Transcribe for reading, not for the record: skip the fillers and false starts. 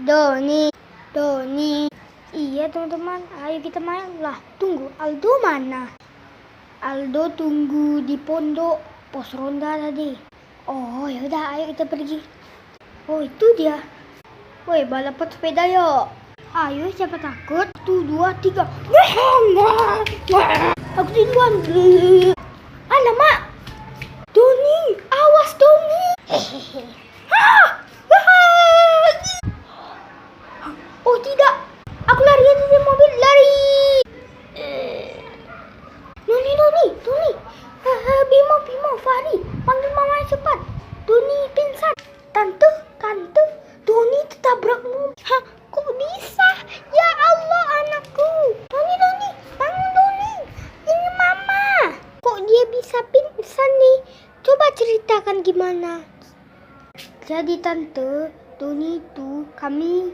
Doni. Doni. Iya teman-teman, ayo kita main lah. Tunggu, Aldo mana? Aldo tunggu di pondok pos ronda tadi. Oh ya udah, ayo kita pergi. Oh itu dia. Woi, balapan sepeda yuk. Ayo, siapa takut? 1, 2, 3. Aku duluan. Alamak. Doni, awas Doni. Oh tidak, aku lari aja dari mobil, lari. Noni, Bimo, Fahri, panggil mama cepat. Doni pingsan. Tante, Doni tertabrak mobil. Hah, kok bisa? Ya Allah, anakku. Doni, bangun Doni. Ini mama. Kok dia bisa pingsan nih? Coba ceritakan gimana. Jadi tante, Doni itu kami